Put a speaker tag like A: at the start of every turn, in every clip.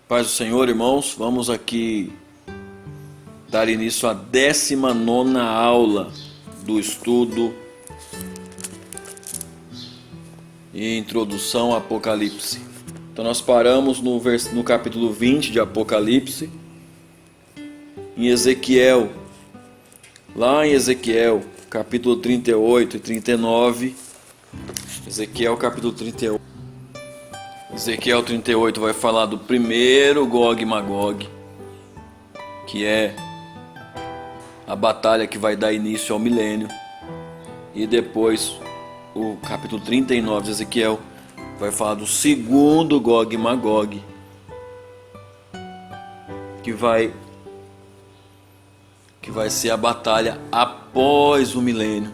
A: Paz do Senhor, irmãos, vamos aqui dar início à 19ª aula do estudo e introdução ao Apocalipse. Então nós paramos no capítulo 20 de Apocalipse, em Ezequiel, lá em Ezequiel, capítulo 38 e 39, Ezequiel capítulo 38. Ezequiel 38 vai falar do primeiro Gog e Magog, que é a batalha que vai dar início ao milênio. E depois o capítulo 39 de Ezequiel vai falar do segundo Gog e Magog, que vai ser a batalha após o milênio.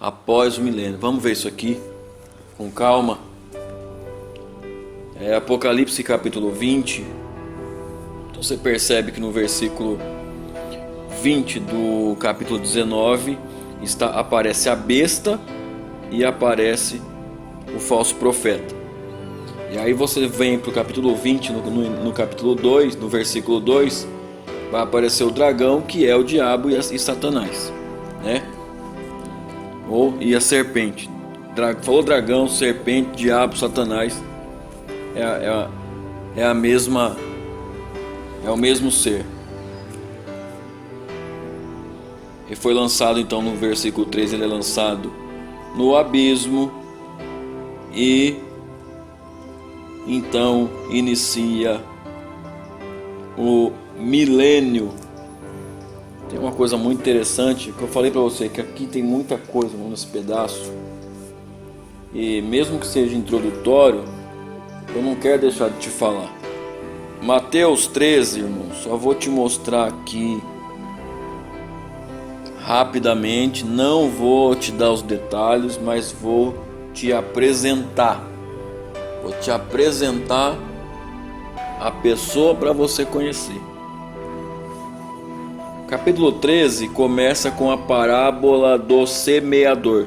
A: Após o milênio. Vamos ver isso aqui com calma. Apocalipse capítulo 20. Então você percebe que no versículo 20 do capítulo 19 aparece a besta e aparece o falso profeta. E aí você vem para o capítulo 20, no capítulo 2, no versículo 2, vai aparecer o dragão, que é o diabo e Satanás, né? E a serpente. Falou dragão, serpente, diabo, Satanás. É o mesmo ser. E foi lançado, então, no versículo 3, ele é lançado no abismo e então inicia o milênio. Tem uma coisa muito interessante que eu falei para você, que aqui tem muita coisa nesse pedaço, e mesmo que seja introdutório, eu não quero deixar de te falar. Mateus 13, irmãos, só vou te mostrar aqui rapidamente, não vou te dar os detalhes, mas vou te apresentar. Vou te apresentar a pessoa para você conhecer. Capítulo 13 começa com a parábola do semeador.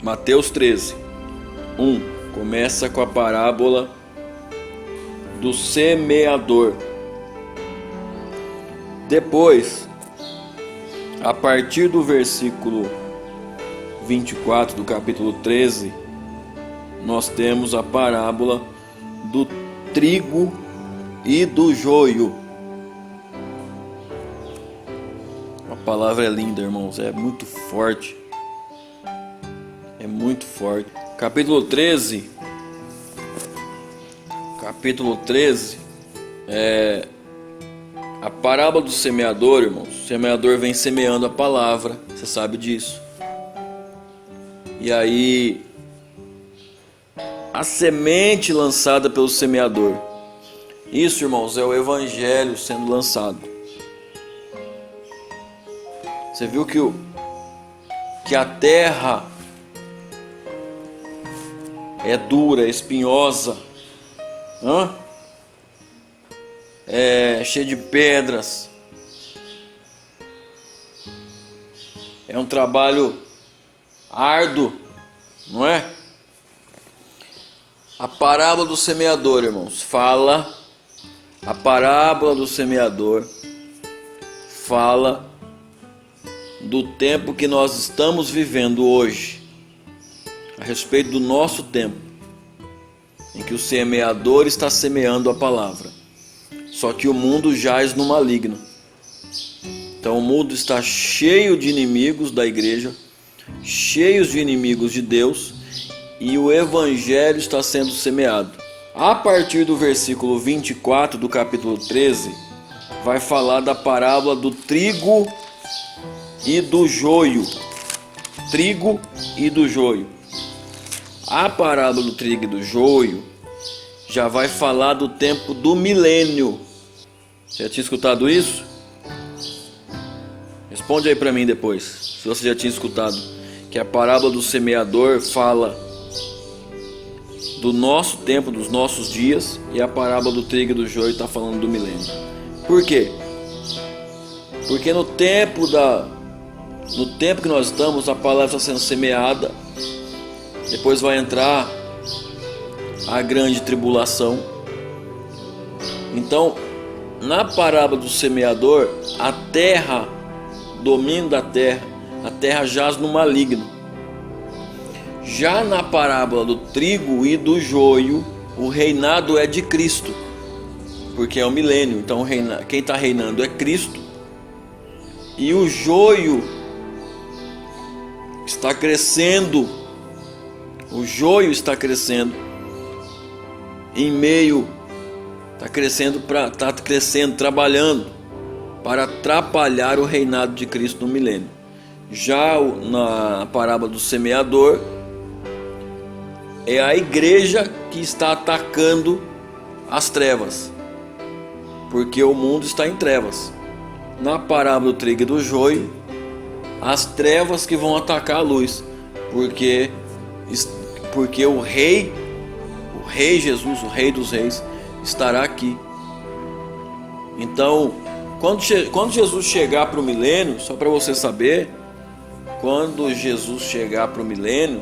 A: Mateus 13, 1. Começa com a parábola do semeador. Depois, a partir do versículo 24 do capítulo 13, nós temos a parábola do trigo e do joio. A palavra é linda, irmãos, é muito forte. É muito forte. Capítulo 13 é a parábola do semeador, irmãos. O semeador vem semeando a palavra, você sabe disso. E aí, a semente lançada pelo semeador. Isso, irmãos, é o evangelho sendo lançado. Você viu que a terra é dura, espinhosa, é cheia de pedras. É um trabalho árduo, não é? A parábola do semeador, irmãos, a parábola do semeador fala do tempo que nós estamos vivendo hoje, a respeito do nosso tempo, em que o semeador está semeando a palavra. Só que o mundo jaz no maligno. Então o mundo está cheio de inimigos da igreja, cheios de inimigos de Deus, e o evangelho está sendo semeado. A partir do versículo 24 do capítulo 13, vai falar da parábola do trigo e do joio. Trigo e do joio. A parábola do trigo e do joio já vai falar do tempo do milênio. Você já tinha escutado isso? Responde aí para mim depois, se você já tinha escutado, que a parábola do semeador fala do nosso tempo, dos nossos dias, e a parábola do trigo e do joio está falando do milênio. Por quê? Porque no tempo que nós estamos, a palavra está sendo semeada. Depois vai entrar a grande tribulação. Então, na parábola do semeador, a terra, domínio da terra, a terra jaz no maligno. Já na parábola do trigo e do joio, o reinado é de Cristo, porque é o milênio. Então quem está reinando é Cristo. E o joio está crescendo. O joio está crescendo em meio, está crescendo, trabalhando para atrapalhar o reinado de Cristo no milênio. Já na parábola do semeador, é a igreja que está atacando as trevas, porque o mundo está em trevas. Na parábola do trigo e do joio, as trevas que vão atacar a luz, porque o rei Jesus, o rei dos reis, estará aqui. Então, quando Jesus chegar para o milênio, só para você saber, quando Jesus chegar para o milênio,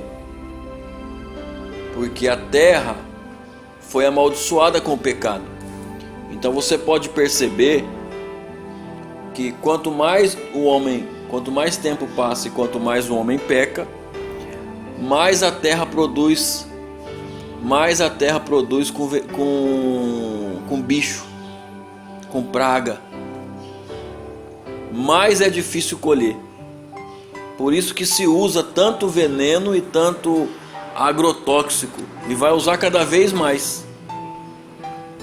A: porque a terra foi amaldiçoada com o pecado. Então você pode perceber que quanto mais tempo passa e quanto mais o homem peca, mais a terra produz com bicho, com praga, mais é difícil colher. Por isso que se usa tanto veneno e tanto agrotóxico, e vai usar cada vez mais,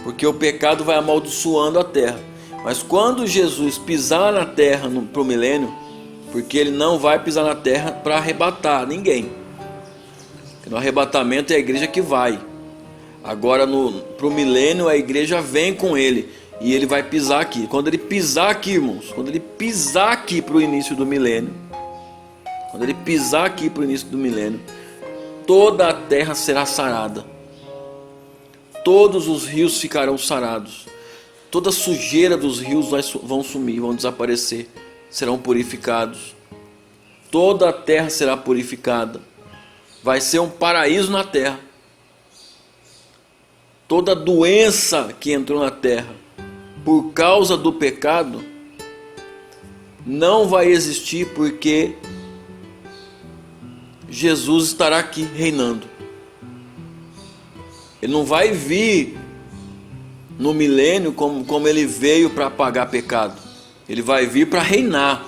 A: porque o pecado vai amaldiçoando a terra. Mas quando Jesus pisar na terra para o milênio, porque ele não vai pisar na terra para arrebatar ninguém, no arrebatamento é a igreja que vai. Agora para o milênio a igreja vem com ele, e ele vai pisar aqui. Quando ele pisar aqui, irmãos, quando ele pisar aqui para o início do milênio, toda a terra será sarada, todos os rios ficarão sarados, toda a sujeira dos rios vão sumir, vão desaparecer, serão purificados, toda a terra será purificada, vai ser um paraíso na terra. Toda doença que entrou na terra por causa do pecado não vai existir, porque Jesus estará aqui reinando. Ele não vai vir no milênio como ele veio para apagar pecado. Ele vai vir para reinar.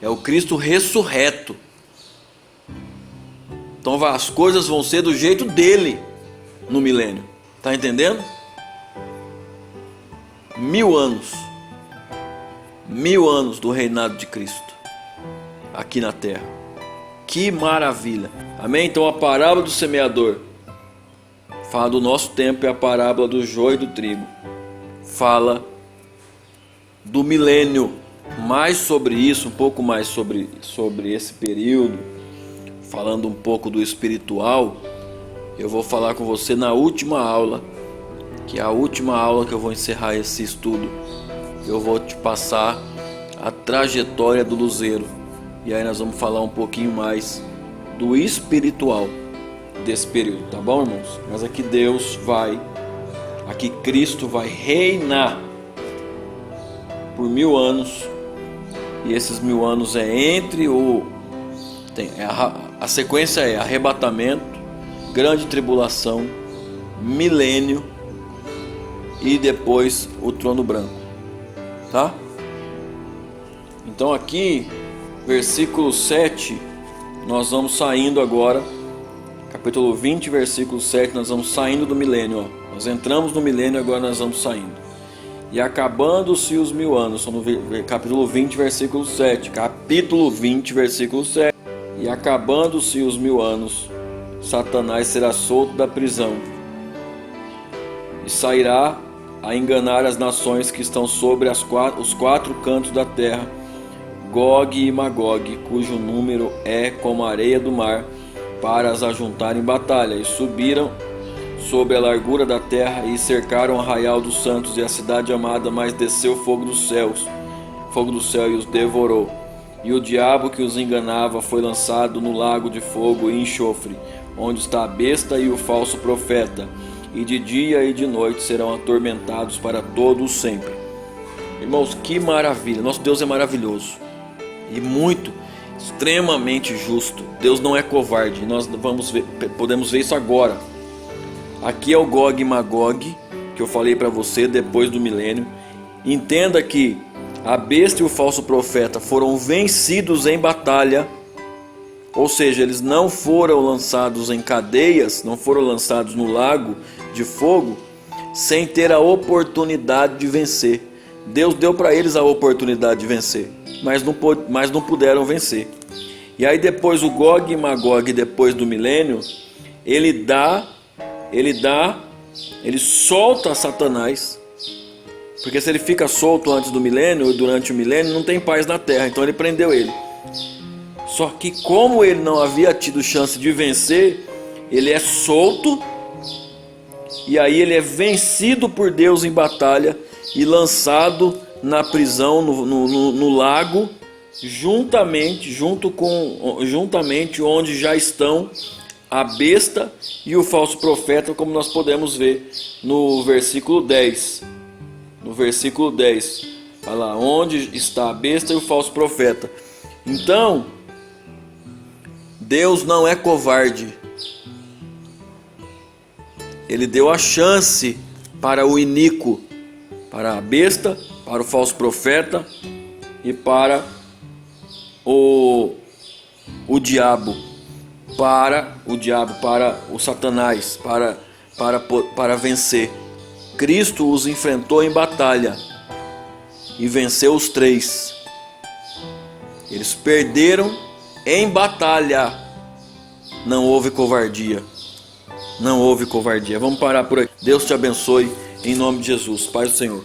A: É o Cristo ressurreto. Então as coisas vão ser do jeito dele no milênio. Está entendendo? 1000 anos. 1000 anos do reinado de Cristo aqui na terra. Que maravilha. Amém? Então a parábola do semeador fala do nosso tempo, e a parábola do joio e do trigo fala do milênio. Mais sobre isso, um pouco mais sobre esse período, falando um pouco do espiritual, eu vou falar com você na última aula, que é a última aula que eu vou encerrar esse estudo. Eu vou te passar a trajetória do luzeiro, e aí nós vamos falar um pouquinho mais do espiritual desse período, tá bom, irmãos? Mas aqui aqui Cristo vai reinar por 1000 anos, e esses 1000 anos é entre a sequência é arrebatamento, grande tribulação, milênio e depois o trono branco, tá? Então aqui, versículo 7, nós vamos saindo agora, capítulo 20, versículo 7, nós vamos saindo do milênio, ó. Nós entramos no milênio, agora nós vamos saindo. E acabando-se os 1000 anos, são no capítulo 20, versículo 7, capítulo 20, versículo 7, e acabando-se os 1000 anos, Satanás será solto da prisão e sairá a enganar as nações que estão sobre os 4 cantos da terra, Gog e Magog, cujo número é como a areia do mar, para as ajuntar em batalha. E subiram sobre a largura da terra e cercaram o arraial dos santos e a cidade amada, mas desceu fogo do céu e os devorou. E o diabo que os enganava foi lançado no lago de fogo e enxofre, onde está a besta e o falso profeta, e de dia e de noite serão atormentados para todo sempre. Irmãos, que maravilha! Nosso Deus é maravilhoso e muito, extremamente justo. Deus não é covarde. Nós podemos ver isso agora. Aqui é o Gog e Magog, que eu falei para você depois do milênio. Entenda que a besta e o falso profeta foram vencidos em batalha. Ou seja, eles não foram lançados em cadeias, não foram lançados no lago de fogo, sem ter a oportunidade de vencer. Deus deu para eles a oportunidade de vencer, mas não puderam vencer. E aí depois o Gog e Magog, depois do milênio, ele solta Satanás, porque se ele fica solto antes do milênio ou durante o milênio, não tem paz na terra, então ele prendeu ele. Só que como ele não havia tido chance de vencer, ele é solto, e aí ele é vencido por Deus em batalha e lançado na prisão, no lago, juntamente onde já estão a besta e o falso profeta, como nós podemos ver no versículo 10. No versículo 10, olha lá, onde está a besta e o falso profeta. Então, Deus não é covarde. Ele deu a chance para o iníquo, para a besta, para o falso profeta e para o diabo, para o Satanás, para vencer. Cristo os enfrentou em batalha e venceu os três. Eles perderam em batalha. Não houve covardia. Não houve covardia. Vamos parar por aqui. Deus te abençoe em nome de Jesus. Pai do Senhor.